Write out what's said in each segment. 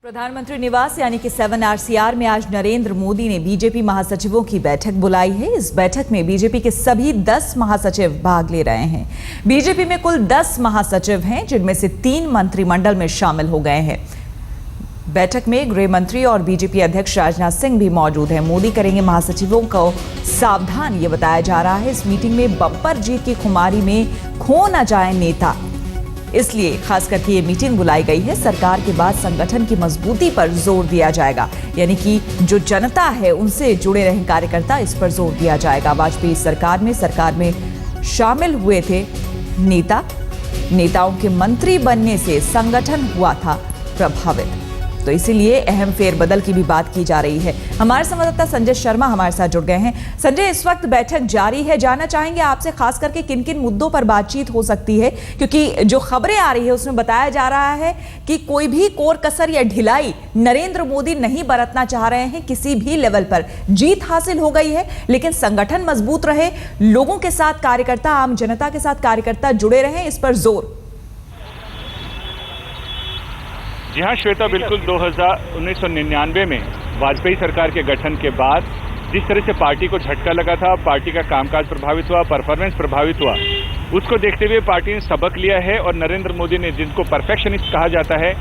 प्रधानमंत्री निवास यानी कि 7 RCR में आज नरेंद्र मोदी ने बीजेपी महासचिवों की बैठक बुलाई है। इस बैठक में बीजेपी के सभी 10 महासचिव भाग ले रहे हैं। बीजेपी में कुल 10 महासचिव हैं, जिनमें से 3 मंत्रिमंडल में शामिल हो गए हैं। बैठक में गृह मंत्री और बीजेपी अध्यक्ष राजनाथ सिंह भी मौजूद हैं। मोदी करेंगे महासचिवों को सावधान, ये बताया जा रहा है। इस मीटिंग में बम्पर जीत की खुमारी में खो न जाए नेता, इसलिए खास करके ये मीटिंग बुलाई गई है। सरकार के बाद संगठन की मजबूती पर जोर दिया जाएगा, यानी कि जो जनता है उनसे जुड़े रहे कार्यकर्ता, इस पर जोर दिया जाएगा। वाजपेयी सरकार में शामिल हुए थे नेताओं के मंत्री बनने से संगठन हुआ था प्रभावित, तो इसीलिए अहम फेरबदल की भी बात की जा रही है। हमारे संवाददाता संजय शर्मा हमारे साथ जुड़ गए हैं। संजय, इस वक्त बैठक जारी है, जानना चाहेंगे आपसे खास करके किन किन मुद्दों पर बातचीत हो सकती है, क्योंकि जो खबरें आ रही है उसमें बताया जा रहा है कि कोई भी कोर कसर या ढिलाई नरेंद्र मोदी नहीं बरतना चाह रहे हैं। किसी भी लेवल पर जीत हासिल हो गई है, लेकिन संगठन मजबूत रहे, लोगों के साथ कार्यकर्ता, आम जनता के साथ कार्यकर्ता जुड़े रहे, इस पर जोर। जी हाँ श्वेता, बिल्कुल 1999 में वाजपेयी सरकार के गठन के बाद जिस तरह से पार्टी को झटका लगा था, पार्टी का कामकाज प्रभावित हुआ, परफॉर्मेंस प्रभावित हुआ, उसको देखते हुए पार्टी ने सबक लिया है और नरेंद्र मोदी ने, जिनको परफेक्शनिस्ट कहा जाता है,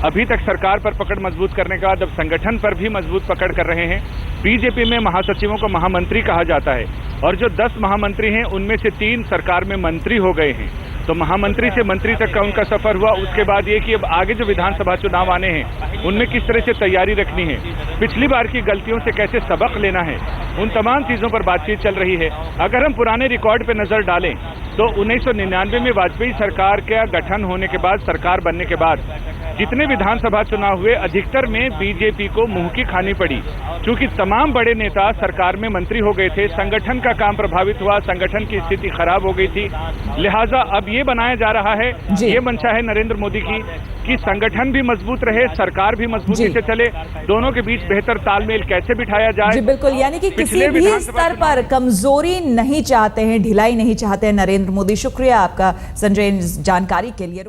अभी तक सरकार पर पकड़ मजबूत करने के बाद अब संगठन पर भी मजबूत पकड़ कर रहे हैं। बीजेपी में महासचिवों को महामंत्री कहा जाता है और जो 10 महामंत्री हैं उनमें से 3 सरकार में मंत्री हो गए हैं। तो महामंत्री से मंत्री तक का उनका सफर हुआ। उसके बाद ये कि अब आगे जो विधानसभा चुनाव आने हैं उनमें किस तरह से तैयारी रखनी है, पिछली बार की गलतियों से कैसे सबक लेना है, उन तमाम चीज़ों पर बातचीत चल रही है। अगर हम पुराने रिकॉर्ड पर नजर डालें तो 1999 में वाजपेयी सरकार का गठन होने के बाद, सरकार बनने के बाद जितने विधानसभा चुनाव हुए अधिकतर में बीजेपी को मुंह की खानी पड़ी, क्योंकि तमाम बड़े नेता सरकार में मंत्री हो गए थे, संगठन का काम प्रभावित हुआ, संगठन की स्थिति खराब हो गई थी। लिहाजा अब ये बनाया जा रहा है, ये मंशा है नरेंद्र मोदी की कि संगठन भी मजबूत रहे, सरकार भी मजबूती से चले, दोनों के बीच बेहतर तालमेल कैसे बिठाया जाए। जी बिल्कुल, यानी कि किसी भी स्तर पर कमजोरी नहीं चाहते हैं, ढिलाई नहीं चाहते हैं नरेंद्र मोदी। शुक्रिया आपका संजय जानकारी के लिए।